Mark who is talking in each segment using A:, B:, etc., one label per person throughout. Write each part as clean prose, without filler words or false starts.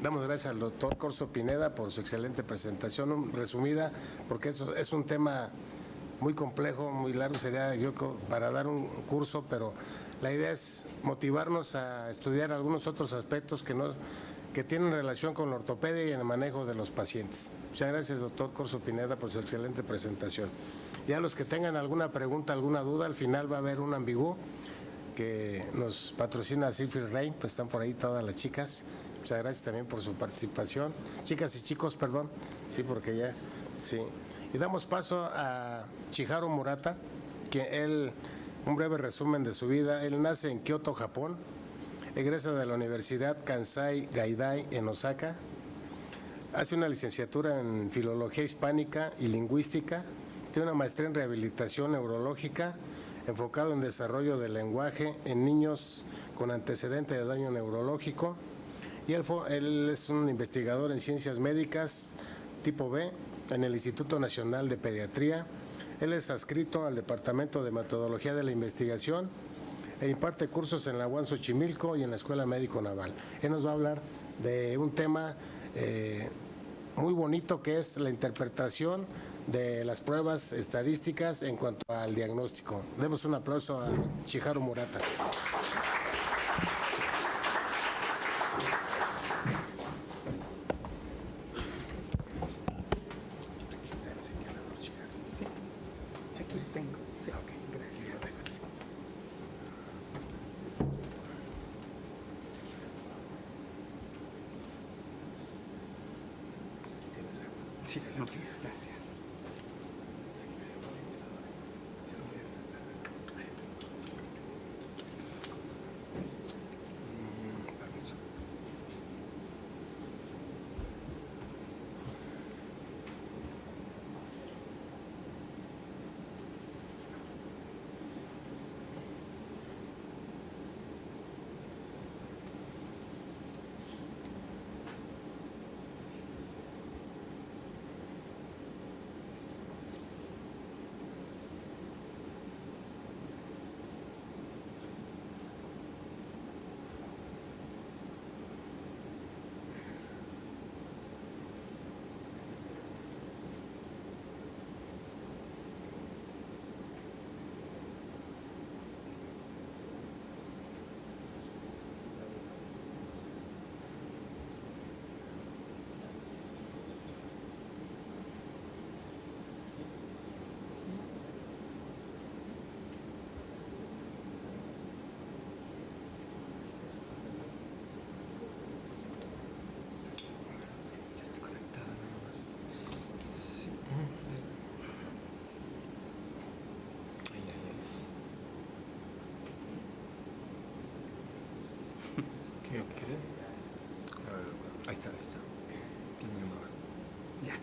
A: Damos gracias al doctor Corso Pineda por su excelente presentación, resumida, porque eso es un tema muy complejo, muy largo, sería yo creo para dar un curso, pero la idea es motivarnos a estudiar algunos otros aspectos que tienen relación con la ortopedia y el manejo de los pacientes. Muchas gracias, doctor Corso Pineda, por su excelente presentación. Ya los que tengan alguna pregunta, alguna duda, al final va a haber un ambiguo que nos patrocina Silfrid Rain, pues están por ahí todas las chicas. Muchas gracias también por su participación. Chicas y chicos, perdón, sí, porque ya, sí. Y damos paso a Chiharu Murata, un breve resumen de su vida. Él nace en Kioto, Japón, egresa de la Universidad Kansai Gaidai en Osaka, hace una licenciatura en Filología Hispánica y Lingüística, tiene una maestría en Rehabilitación Neurológica, enfocado en desarrollo del lenguaje en niños con antecedente de daño neurológico, y él es un investigador en ciencias médicas tipo B en el Instituto Nacional de Pediatría. Él es adscrito al Departamento de Metodología de la Investigación e imparte cursos en la UAM Xochimilco y en la Escuela Médico Naval. Él nos va a hablar de un tema muy bonito, que es la interpretación de las pruebas estadísticas en cuanto al diagnóstico. Demos un aplauso a Chiharu Murata.
B: Sí, muchas gracias. Permiso.
C: ¿Qué? Ahí está.
B: Ya.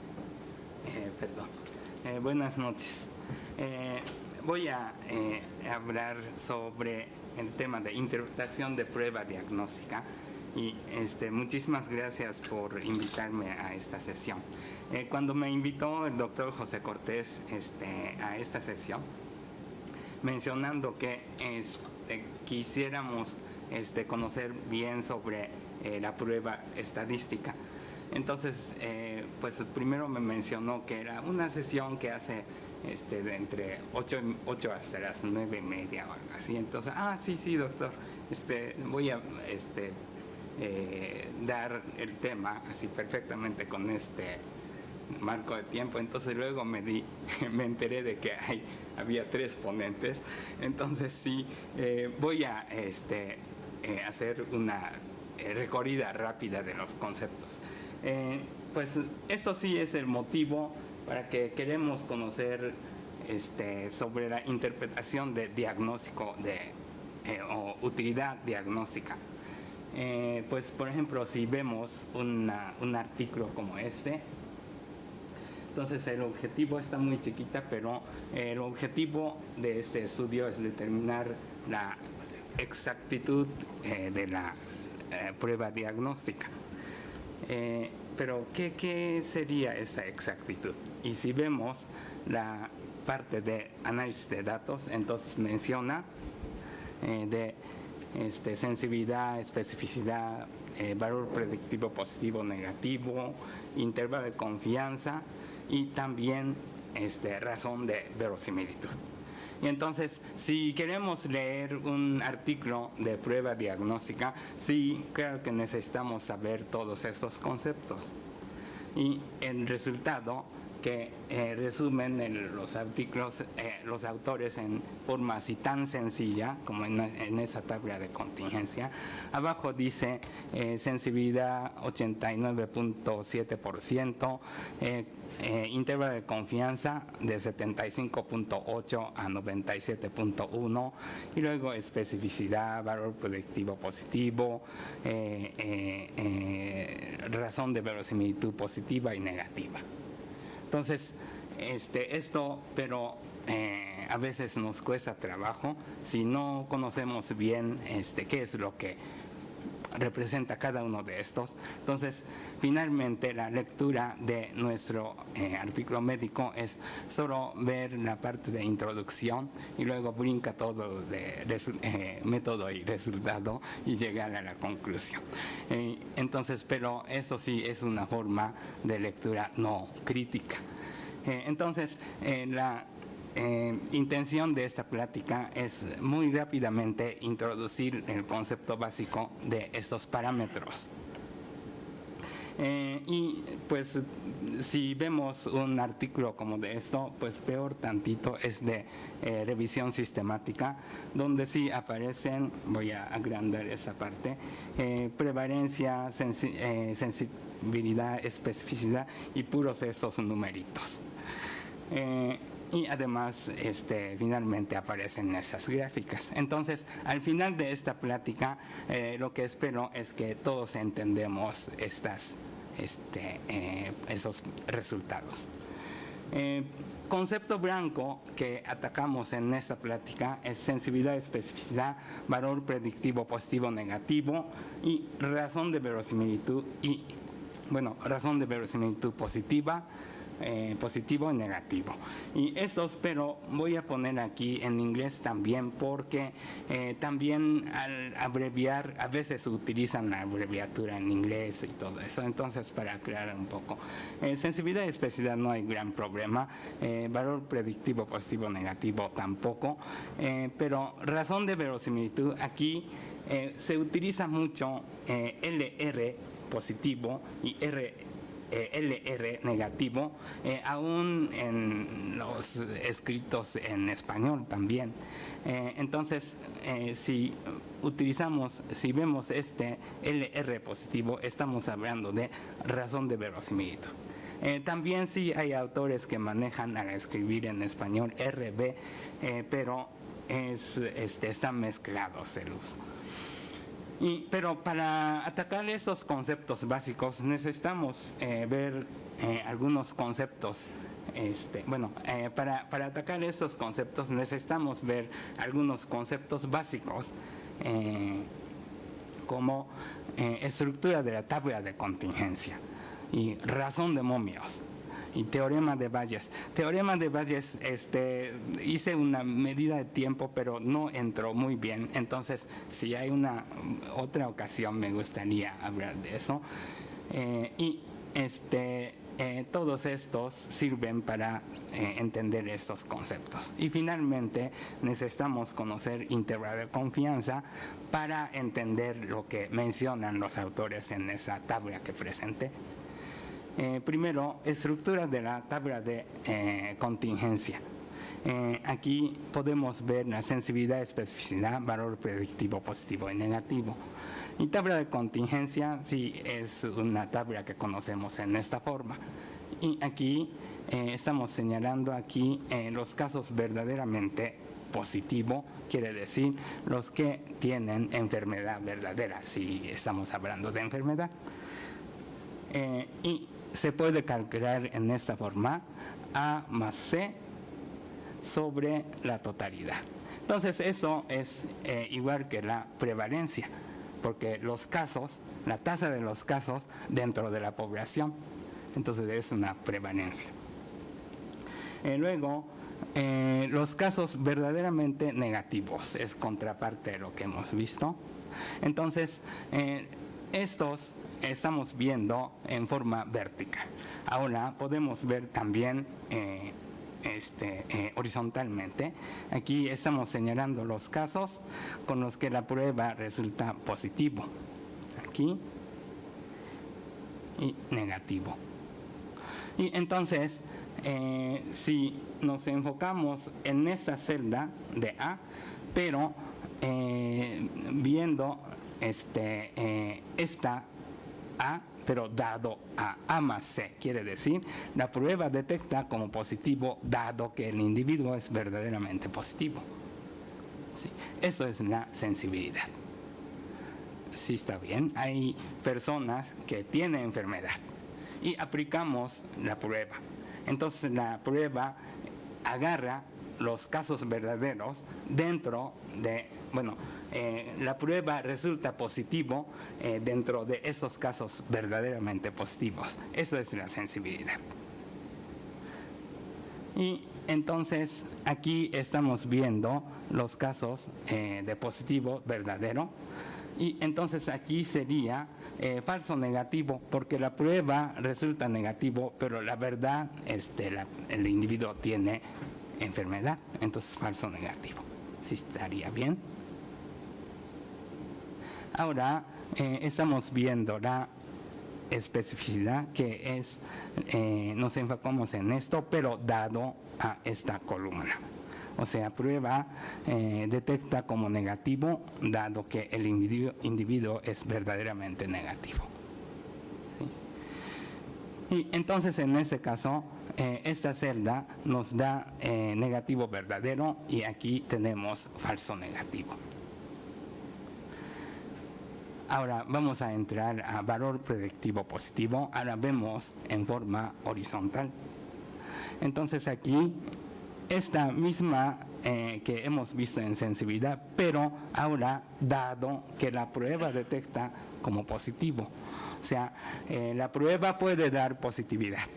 B: Perdón. Buenas noches. Voy a hablar sobre el tema de interpretación de prueba diagnóstica y muchísimas gracias por invitarme a esta sesión. Cuando me invitó el doctor José Cortés a esta sesión, mencionando que quisiéramos conocer bien sobre la prueba estadística. Entonces, pues primero me mencionó que era una sesión que hace de entre 8 hasta las 9:30 o algo así. Entonces, sí, doctor, voy a dar el tema así perfectamente con este marco de tiempo. Entonces luego me enteré de que había 3 ponentes. Entonces sí, voy a hacer una recorrida rápida de los conceptos. Pues esto sí es el motivo para que queremos conocer sobre la interpretación de diagnóstico o utilidad diagnóstica. Pues por ejemplo, si vemos un artículo como este, entonces el objetivo está muy chiquita, pero el objetivo de este estudio es determinar la exactitud de la prueba diagnóstica. Pero ¿qué sería esa exactitud? Y si vemos la parte de análisis de datos, entonces menciona de sensibilidad, especificidad, valor predictivo positivo negativo, intervalo de confianza y también razón de verosimilitud. Y entonces, si queremos leer un artículo de prueba diagnóstica, sí, creo que necesitamos saber todos estos conceptos. Y el resultado que resumen los artículos, los autores en forma así tan sencilla como en esa tabla de contingencia. Abajo dice sensibilidad 89.7%, intervalo de confianza de 75.8 a 97.1 y luego especificidad, valor predictivo positivo, razón de verosimilitud positiva y negativa. Entonces, pero a veces nos cuesta trabajo si no conocemos bien qué es lo que representa cada uno de estos. Entonces, finalmente, la lectura de nuestro artículo médico es solo ver la parte de introducción y luego brinca todo de método y resultado y llegar a la conclusión. Entonces, pero eso sí es una forma de lectura no crítica. Entonces, la intención de esta plática es muy rápidamente introducir el concepto básico de estos parámetros. Y pues si vemos un artículo como de esto, pues peor tantito es de revisión sistemática, donde sí aparecen, voy a agrandar esa parte, prevalencia, sensibilidad, especificidad y puros esos numeritos. Y además finalmente aparecen esas gráficas. Entonces, al final de esta plática, lo que espero es que todos entendemos esos resultados. Concepto blanco que atacamos en esta plática es sensibilidad, especificidad, valor predictivo positivo negativo y razón de verosimilitud razón de verosimilitud positiva, positivo y negativo. Y estos, pero voy a poner aquí en inglés también porque también al abreviar, a veces utilizan la abreviatura en inglés y todo eso. Entonces, para aclarar un poco, sensibilidad y especificidad no hay gran problema, valor predictivo positivo negativo tampoco, pero razón de verosimilitud aquí se utiliza mucho LR positivo y LR negativo, aún en los escritos en español también. Entonces, si vemos LR positivo, estamos hablando de razón de verosimilitud. También sí hay autores que manejan al escribir en español RB, pero están mezclados el uso. Pero para atacar esos conceptos básicos necesitamos ver algunos conceptos. Para atacar estos conceptos necesitamos ver algunos conceptos básicos como estructura de la tabla de contingencia y razón de momios y teorema de Bayes. Teorema de Bayes, hice una medida de tiempo, pero no entró muy bien. Entonces, si hay una otra ocasión, me gustaría hablar de eso. Todos estos sirven para entender estos conceptos. Y finalmente, necesitamos conocer intervalo de confianza para entender lo que mencionan los autores en esa tabla que presenté. Primero, estructura de la tabla de contingencia. Aquí podemos ver la sensibilidad, especificidad, valor predictivo positivo y negativo. Y tabla de contingencia sí es una tabla que conocemos en esta forma. Y aquí estamos señalando aquí los casos verdaderamente positivo, quiere decir los que tienen enfermedad verdadera, si estamos hablando de enfermedad. Y se puede calcular en esta forma A más C sobre la totalidad. Entonces eso es igual que la prevalencia, porque los casos, la tasa de los casos dentro de la población, entonces es una prevalencia. Luego, los casos verdaderamente negativos, es contraparte de lo que hemos visto. Entonces, estos estamos viendo en forma vertical. Ahora podemos ver también horizontalmente. Aquí estamos señalando los casos con los que la prueba resulta positivo. Aquí y negativo. Y entonces, si nos enfocamos en esta celda de A, pero viendo esta A, pero dado a A más C, quiere decir, la prueba detecta como positivo dado que el individuo es verdaderamente positivo. ¿Sí? Eso es la sensibilidad. Sí, está bien. Hay personas que tienen enfermedad y aplicamos la prueba. Entonces la prueba agarra los casos verdaderos dentro de, la prueba resulta positivo dentro de esos casos verdaderamente positivos. Eso es la sensibilidad. Y entonces aquí estamos viendo los casos de positivo verdadero. Y entonces aquí sería falso negativo, porque la prueba resulta negativo, pero la verdad, el individuo tiene enfermedad, entonces falso negativo. ¿Sí estaría bien? Ahora estamos viendo la especificidad, que es, nos enfocamos en esto, pero dado a esta columna. O sea, prueba detecta como negativo, dado que el individuo es verdaderamente negativo. ¿Sí? Y entonces, en ese caso, esta celda nos da negativo verdadero y aquí tenemos falso negativo. Ahora vamos a entrar a valor predictivo positivo. Ahora vemos en forma horizontal. Entonces aquí, esta misma que hemos visto en sensibilidad, pero ahora dado que la prueba detecta como positivo. O sea, la prueba puede dar positividad.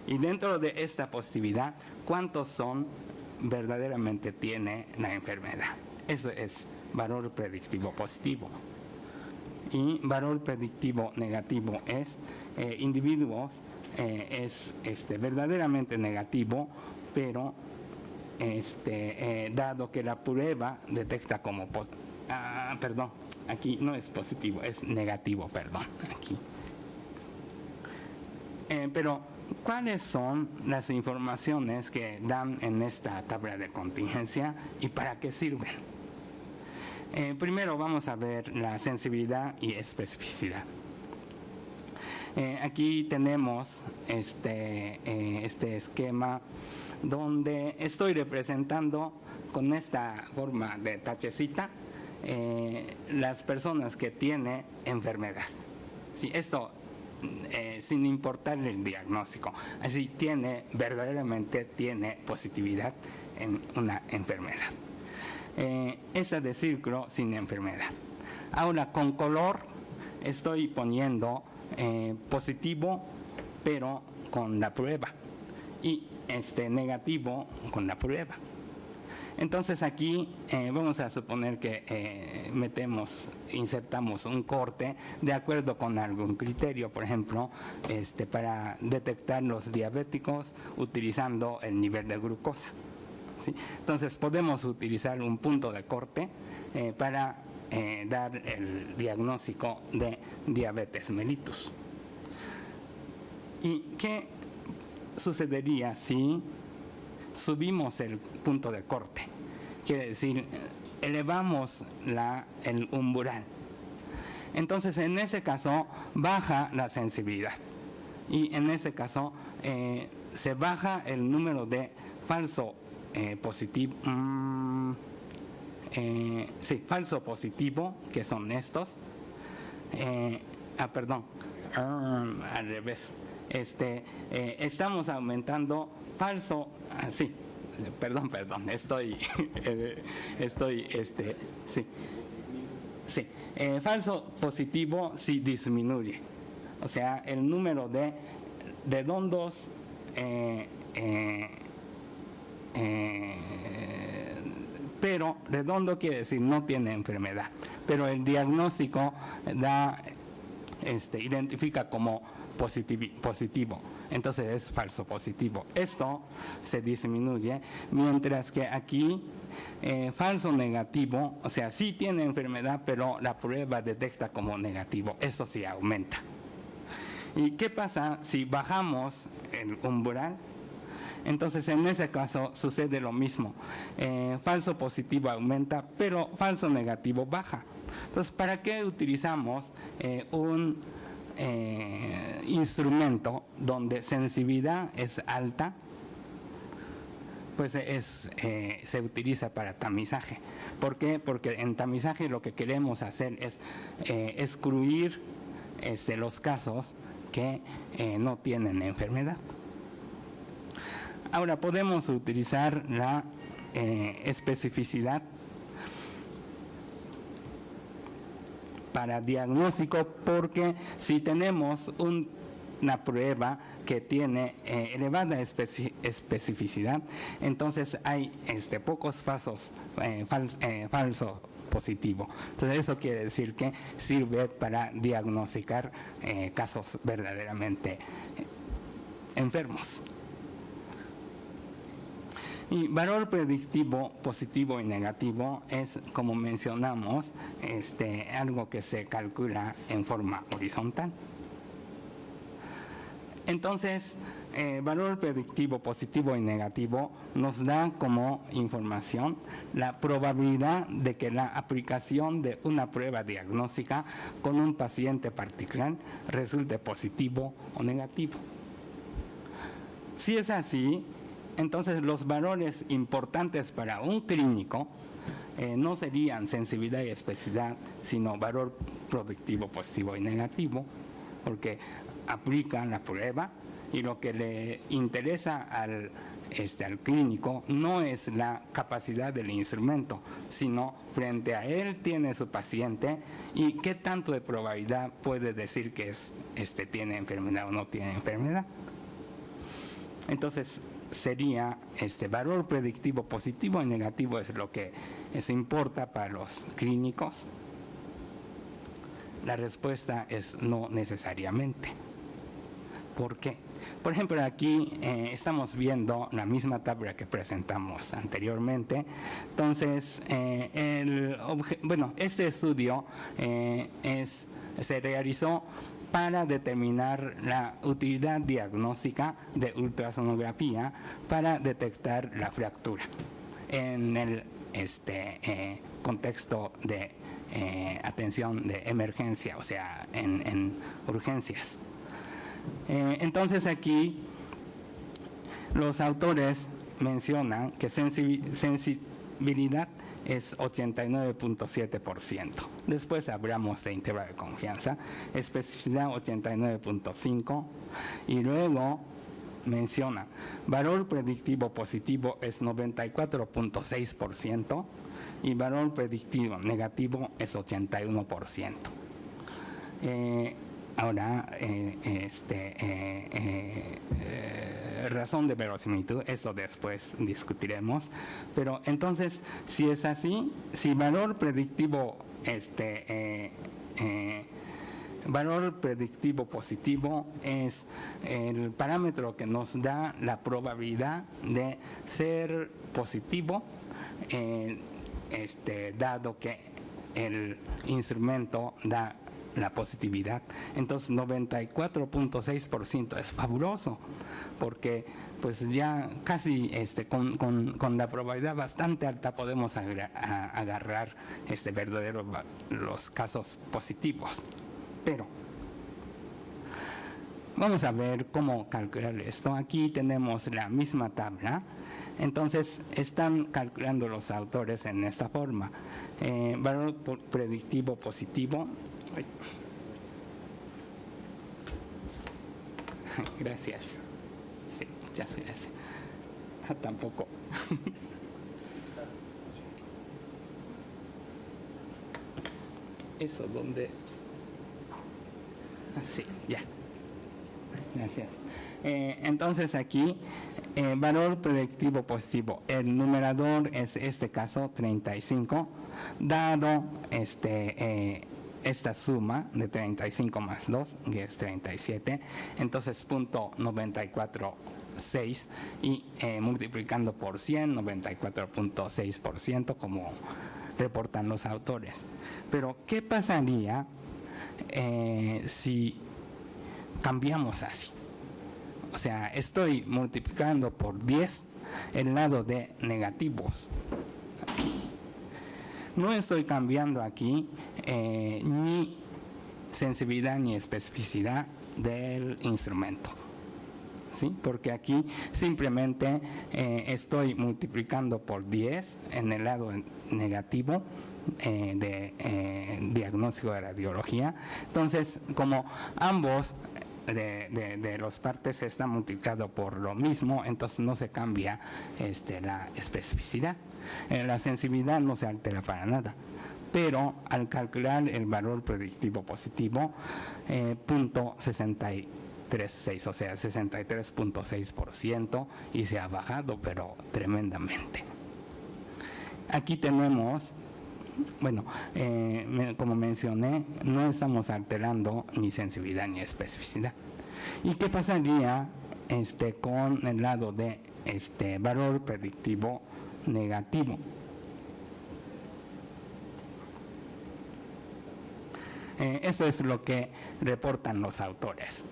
B: Y dentro de esta positividad, ¿cuántos son verdaderamente tiene la enfermedad? Eso es valor predictivo positivo. Y valor predictivo negativo es individuos es verdaderamente negativo, pero dado que la prueba detecta como perdón, aquí no es positivo, es negativo, perdón, aquí. Pero ¿cuáles son las informaciones que dan en esta tabla de contingencia y para qué sirven? Primero vamos a ver la sensibilidad y especificidad. Aquí tenemos este esquema donde estoy representando con esta forma de tachecita las personas que tienen enfermedad. ¿Sí? Esto sin importar el diagnóstico. Así verdaderamente tiene positividad en una enfermedad. Esa de círculo sin enfermedad. Ahora con color estoy poniendo positivo pero con la prueba y negativo con la prueba. Entonces aquí vamos a suponer que insertamos un corte de acuerdo con algún criterio, por ejemplo, para detectar los diabéticos utilizando el nivel de glucosa. ¿Sí? Entonces podemos utilizar un punto de corte para dar el diagnóstico de diabetes mellitus. ¿Y qué sucedería si subimos el punto de corte? Quiere decir, elevamos el umbral. Entonces, en ese caso, baja la sensibilidad. Y en ese caso, se baja el número de falso positivo. Falso positivo, que son estos. Al revés. Estamos aumentando falso, perdón, falso positivo sí disminuye, o sea, el número de redondos pero redondo quiere decir no tiene enfermedad, pero el diagnóstico identifica como positivo, entonces es falso positivo. Esto se disminuye, mientras que aquí falso negativo, o sea, sí tiene enfermedad, pero la prueba detecta como negativo, eso sí aumenta. ¿Y qué pasa si bajamos el umbral? Entonces, en ese caso sucede lo mismo. Falso positivo aumenta, pero falso negativo baja. Entonces, ¿para qué utilizamos un instrumento donde sensibilidad es alta? Pues se utiliza para tamizaje. ¿Por qué? Porque en tamizaje lo que queremos hacer es excluir los casos que no tienen enfermedad. Ahora podemos utilizar la especificidad para diagnóstico, porque si tenemos una prueba que tiene elevada especificidad, entonces hay pocos falso positivo. Entonces eso quiere decir que sirve para diagnosticar casos verdaderamente enfermos. Y valor predictivo positivo y negativo es, como mencionamos, algo que se calcula en forma horizontal. Entonces, valor predictivo positivo y negativo nos da como información la probabilidad de que la aplicación de una prueba diagnóstica con un paciente particular resulte positivo o negativo. Si es así, entonces los valores importantes para un clínico no serían sensibilidad y especificidad, sino valor predictivo positivo y negativo, porque aplican la prueba y lo que le interesa al clínico no es la capacidad del instrumento, sino frente a él tiene su paciente y qué tanto de probabilidad puede decir que tiene enfermedad o no tiene enfermedad. Entonces sería valor predictivo positivo y negativo es lo que importa para los clínicos. La respuesta es no necesariamente. ¿Por qué? Por ejemplo, aquí estamos viendo la misma tabla que presentamos anteriormente. Entonces, este estudio se realizó para determinar la utilidad diagnóstica de ultrasonografía para detectar la fractura en el contexto de atención de emergencia, o sea, en urgencias. Entonces aquí los autores mencionan que sensibilidad es 89.7%. Después hablamos de intervalo de confianza, especificidad 89.5%, y luego menciona valor predictivo positivo es 94.6% y valor predictivo negativo es 81%. Ahora, razón de verosimilitud, eso después discutiremos, pero entonces, si es así, si valor predictivo, valor predictivo positivo es el parámetro que nos da la probabilidad de ser positivo, dado que el instrumento da la positividad. Entonces 94.6% es fabuloso, porque pues ya casi con la probabilidad bastante alta podemos agarrar verdaderos los casos positivos. Pero vamos a ver cómo calcular esto. Aquí tenemos la misma tabla. Entonces están calculando los autores en esta forma. Valor predictivo positivo. Gracias. Sí, muchas gracias. Tampoco. Eso, ¿dónde? Sí, ya. Gracias. Entonces aquí valor predictivo positivo. El numerador es este caso 35, dado esta suma de 35 más 2, que es 37, entonces 0.946 y multiplicando por 100, 94.6%, como reportan los autores. Pero, ¿qué pasaría si cambiamos así? O sea, estoy multiplicando por 10 el lado de negativos. No estoy cambiando aquí ni sensibilidad ni especificidad del instrumento, ¿sí? Porque aquí simplemente estoy multiplicando por 10 en el lado negativo de diagnóstico de radiología. Entonces, como ambos de las partes está multiplicado por lo mismo, entonces no se cambia la especificidad. La sensibilidad no se altera para nada, pero al calcular el valor predictivo positivo, 0.636, o sea, 63.6%, y se ha bajado, pero tremendamente. Aquí tenemos, bueno, como mencioné, no estamos alterando ni sensibilidad ni especificidad. ¿Y qué pasaría con el lado de valor predictivo negativo? Eso es lo que reportan los autores.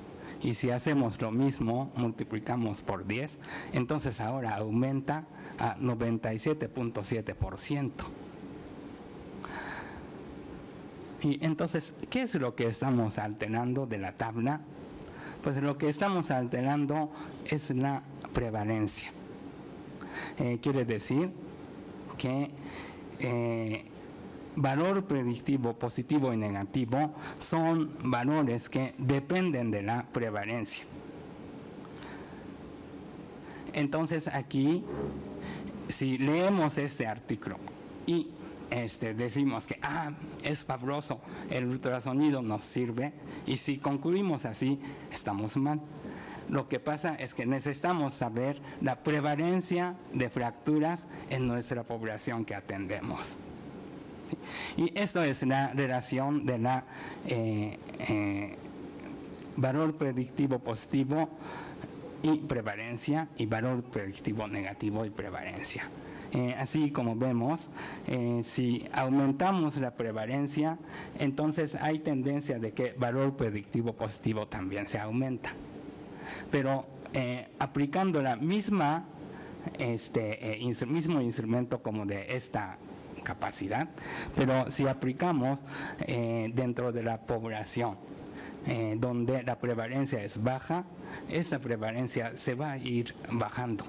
B: Y si hacemos lo mismo, multiplicamos por 10, entonces ahora aumenta a 97.7%. Y entonces, ¿qué es lo que estamos alterando de la tabla? Pues lo que estamos alterando es la prevalencia. Quiere decir que valor predictivo positivo y negativo son valores que dependen de la prevalencia. Entonces aquí, si leemos este artículo y decimos que es fabuloso, el ultrasonido nos sirve, y si concluimos así, estamos mal. Lo que pasa es que necesitamos saber la prevalencia de fracturas en nuestra población que atendemos. Y esto es la relación de la valor predictivo positivo y prevalencia, y valor predictivo negativo y prevalencia. Así como vemos, si aumentamos la prevalencia, entonces hay tendencia de que valor predictivo positivo también se aumenta. Pero aplicando la misma, mismo instrumento como de esta capacidad, pero si aplicamos dentro de la población donde la prevalencia es baja, esa prevalencia se va a ir bajando.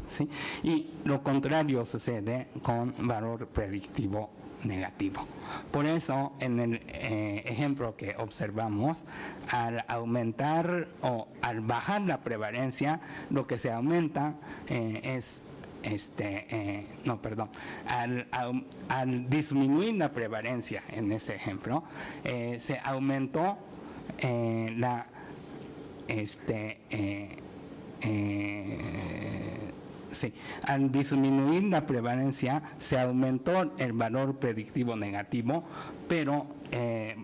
B: ¿Sí? Y lo contrario sucede con valor predictivo negativo. Por eso, en el ejemplo que observamos, al aumentar o al bajar la prevalencia, lo que se aumenta es al disminuir la prevalencia en ese ejemplo, se aumentó al disminuir la prevalencia se aumentó el valor predictivo negativo, pero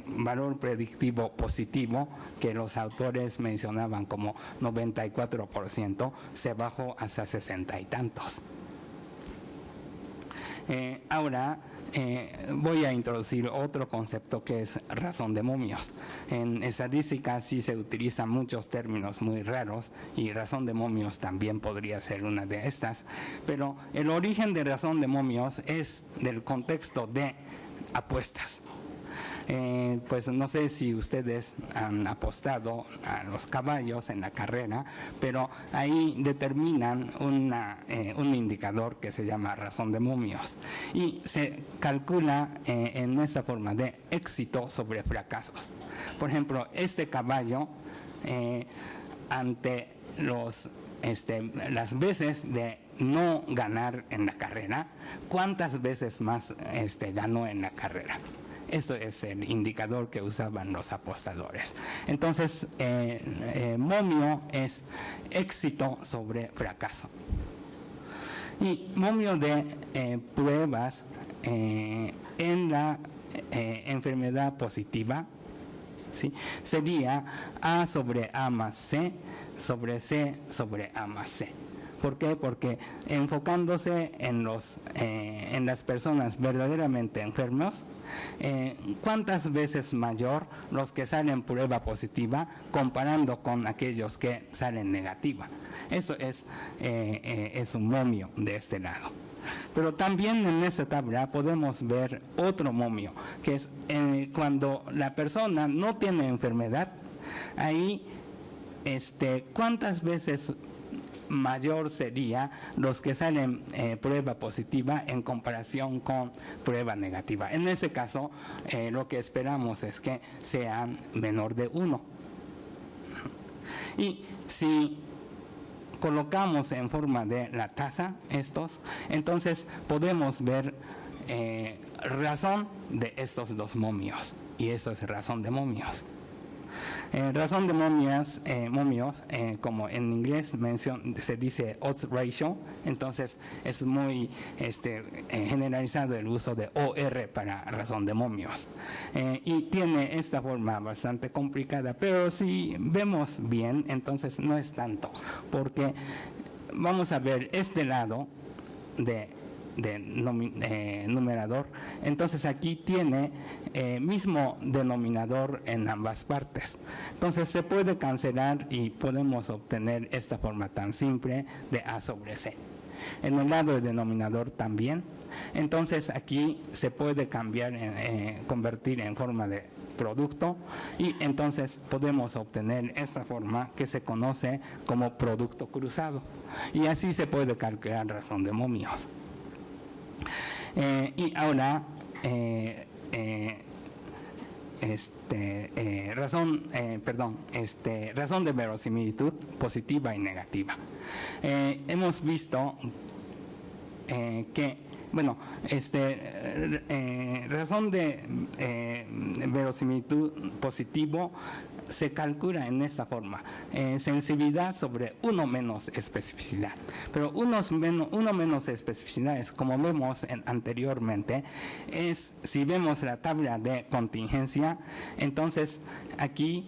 B: valor predictivo positivo, que los autores mencionaban como 94%, se bajó hasta 60 y tantos. Ahora voy a introducir otro concepto que es razón de momios. En estadística sí se utilizan muchos términos muy raros, y razón de momios también podría ser una de estas, pero el origen de razón de momios es del contexto de apuestas. Pues no sé si ustedes han apostado a los caballos en la carrera, pero ahí determinan un indicador que se llama razón de momios, y se calcula en esta forma de éxito sobre fracasos. Por ejemplo, este caballo ante las veces de no ganar en la carrera, ¿cuántas veces más ganó en la carrera? Esto es el indicador que usaban los apostadores. Entonces, momio es éxito sobre fracaso. Y momio de pruebas en la enfermedad positiva, ¿sí?, sería A sobre A más C sobre C sobre A más C. ¿Por qué? Porque enfocándose en las personas verdaderamente enfermos, ¿cuántas veces mayor los que salen prueba positiva comparando con aquellos que salen negativa? Eso es un momio de este lado. Pero también en esta tabla podemos ver otro momio, que es cuando la persona no tiene enfermedad, ahí ¿cuántas veces mayor sería los que salen prueba positiva en comparación con prueba negativa? En ese caso, lo que esperamos es que sean menor de 1. Y si colocamos en forma de la tasa estos, entonces podemos ver razón de estos dos momios, y eso es razón de momios. Razón de momios, como en inglés se dice odds ratio, entonces es muy generalizado el uso de OR para razón de momios. Y tiene esta forma bastante complicada, pero si vemos bien, entonces no es tanto, porque vamos a ver este lado de numerador, entonces aquí tiene mismo denominador en ambas partes, entonces se puede cancelar y podemos obtener esta forma tan simple de A sobre C. En el lado del denominador también, entonces aquí se puede cambiar, convertir en forma de producto, y entonces podemos obtener esta forma que se conoce como producto cruzado, y así se puede calcular razón de momios. Y ahora razón de verosimilitud positiva y negativa. Hemos visto que, bueno, razón de verosimilitud positivo se calcula en esta forma: sensibilidad sobre 1 menos especificidad. Pero 1 menos especificidad es, como vemos anteriormente, es si vemos la tabla de contingencia, entonces aquí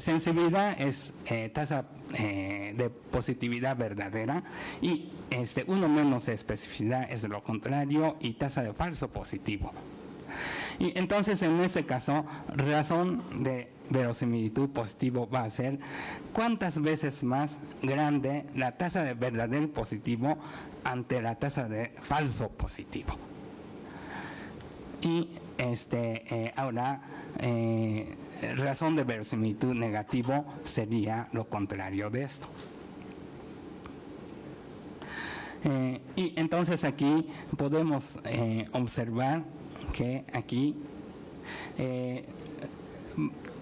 B: sensibilidad es tasa de positividad verdadera, y 1 menos especificidad es lo contrario, y tasa de falso positivo. Y entonces en este caso, razón de verosimilitud positivo va a ser cuántas veces más grande la tasa de verdadero positivo ante la tasa de falso positivo. Y ahora razón de verosimilitud negativo sería lo contrario de esto. Y entonces aquí podemos observar que aquí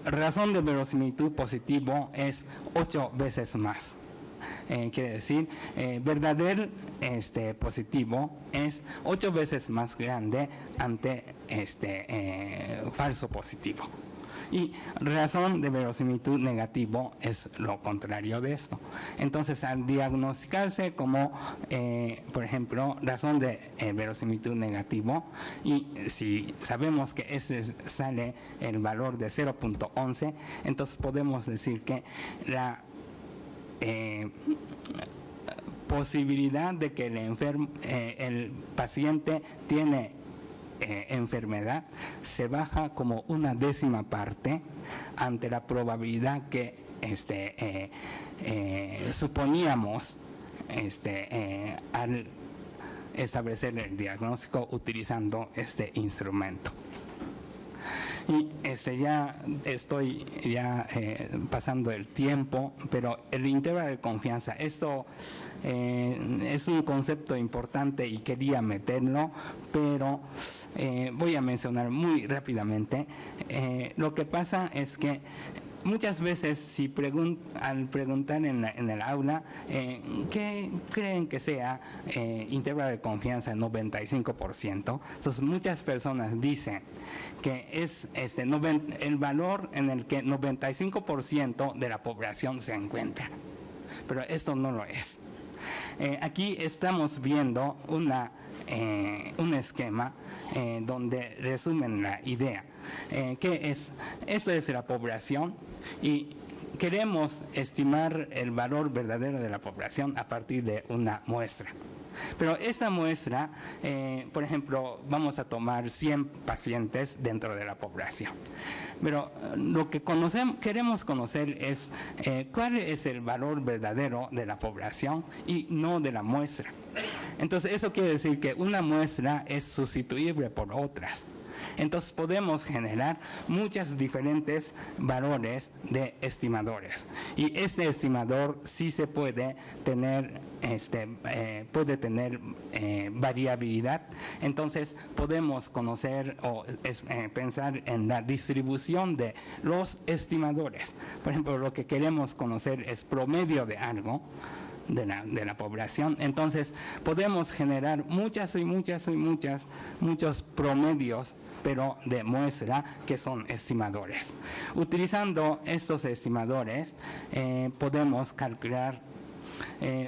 B: razón de verosimilitud positivo es 8 veces más. Quiere decir, verdadero positivo es 8 veces más grande ante falso positivo. Y razón de verosimilitud negativo es lo contrario de esto. Entonces, al diagnosticarse como, por ejemplo, razón de verosimilitud negativo, y si sabemos que ese sale el valor de 0.11, entonces podemos decir que la posibilidad de que el paciente tiene enfermedad se baja como 1/10 parte ante la probabilidad que suponíamos al establecer el diagnóstico utilizando este instrumento. Y ya estoy pasando el tiempo, pero el intervalo de confianza, esto es un concepto importante y quería meterlo, pero voy a mencionar muy rápidamente. Lo que pasa es que muchas veces al preguntar en el aula, ¿qué creen que sea intervalo de confianza 95%? Entonces muchas personas dicen que es el valor en el que 95% de la población se encuentra, pero esto no lo es. Aquí estamos viendo un esquema donde resumen la idea. Esto es la población y queremos estimar el valor verdadero de la población a partir de una muestra. Pero esta muestra, por ejemplo, vamos a tomar 100 pacientes dentro de la población. Pero lo que queremos conocer es cuál es el valor verdadero de la población y no de la muestra. Entonces, eso quiere decir que una muestra es sustituible por otras. Entonces podemos generar muchos diferentes valores de estimadores. Y este estimador sí se puede tener, variabilidad. Entonces podemos conocer o pensar en la distribución de los estimadores. Por ejemplo, lo que queremos conocer es promedio de algo. De la población. Entonces podemos generar muchos promedios, pero de muestra, que son estimadores. Utilizando estos estimadores podemos calcular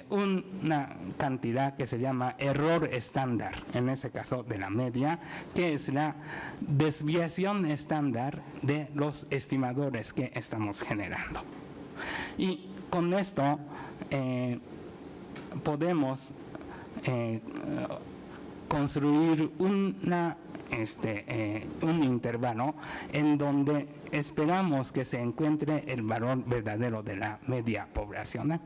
B: una cantidad que se llama error estándar, en ese caso de la media, que es la desviación estándar de los estimadores que estamos generando. Y con esto podemos construir un intervalo en donde esperamos que se encuentre el valor verdadero de la media poblacional.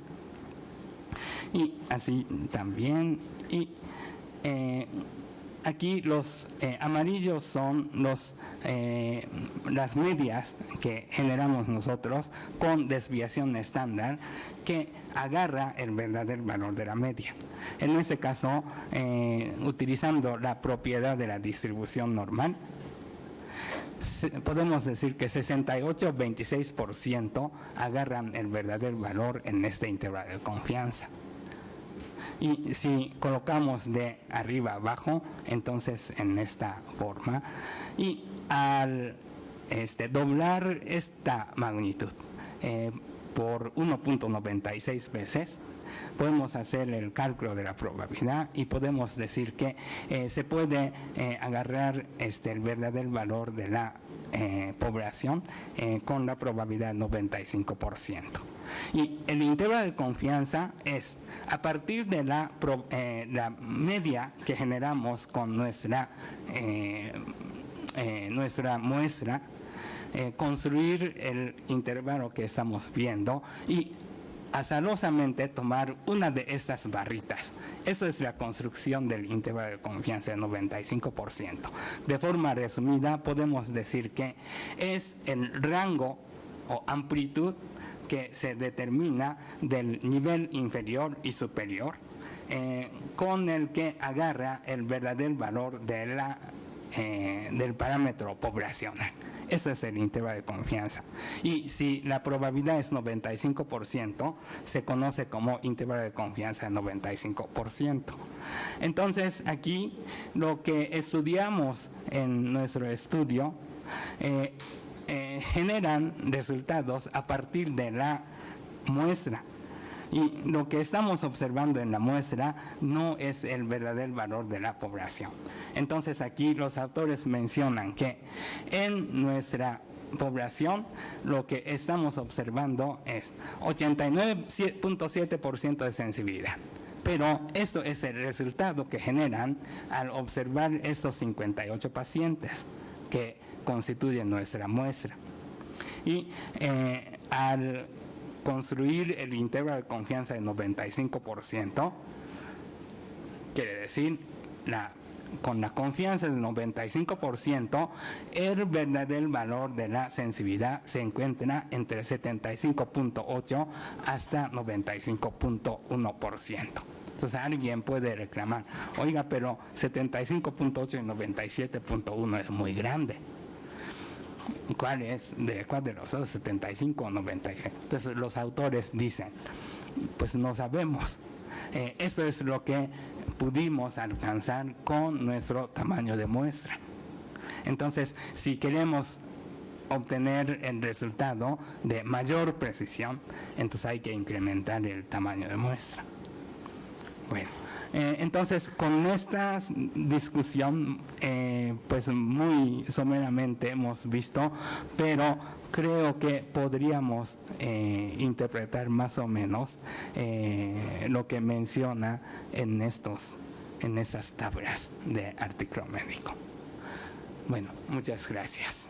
B: Y así también. Y aquí los amarillos son las medias que generamos nosotros con desviación estándar, que agarra el verdadero valor de la media. En este caso, utilizando la propiedad de la distribución normal, podemos decir que 68-26% agarran el verdadero valor en este intervalo de confianza. Y si colocamos de arriba a abajo, entonces en esta forma, y al doblar esta magnitud por 1.96 veces, podemos hacer el cálculo de la probabilidad y podemos decir que se puede agarrar el verdadero valor de la población con la probabilidad 95%. Y el intervalo de confianza es a partir de la media que generamos con nuestra muestra, construir el intervalo que estamos viendo y azarosamente tomar una de estas barritas. Eso es la construcción del intervalo de confianza de 95%. De forma resumida, podemos decir que es el rango o amplitud que se determina del nivel inferior y superior, con el que agarra el verdadero valor de del parámetro poblacional. Eso es el intervalo de confianza. Y si la probabilidad es 95%, se conoce como intervalo de confianza de 95%. Entonces, aquí lo que estudiamos en nuestro estudio generan resultados a partir de la muestra. Y lo que estamos observando en la muestra no es el verdadero valor de la población. Entonces aquí los autores mencionan que en nuestra población lo que estamos observando es 89.7% de sensibilidad. Pero esto es el resultado que generan al observar estos 58 pacientes que constituyen nuestra muestra. Y al construir el intervalo de confianza de 95%, quiere decir, con la confianza del 95%, el verdadero valor de la sensibilidad se encuentra entre 75.8 hasta 95.1%. Entonces alguien puede reclamar, oiga, pero 75.8 y 97.1 es muy grande. cuál de los otros, 75 o 96. Entonces los autores dicen, pues no sabemos. Eso es lo que pudimos alcanzar con nuestro tamaño de muestra. Entonces, si queremos obtener el resultado de mayor precisión, entonces hay que incrementar el tamaño de muestra. Bueno, entonces con esta discusión, pues muy someramente hemos visto, pero creo que podríamos interpretar más o menos lo que menciona en esas tablas de artículo médico. Bueno, muchas gracias.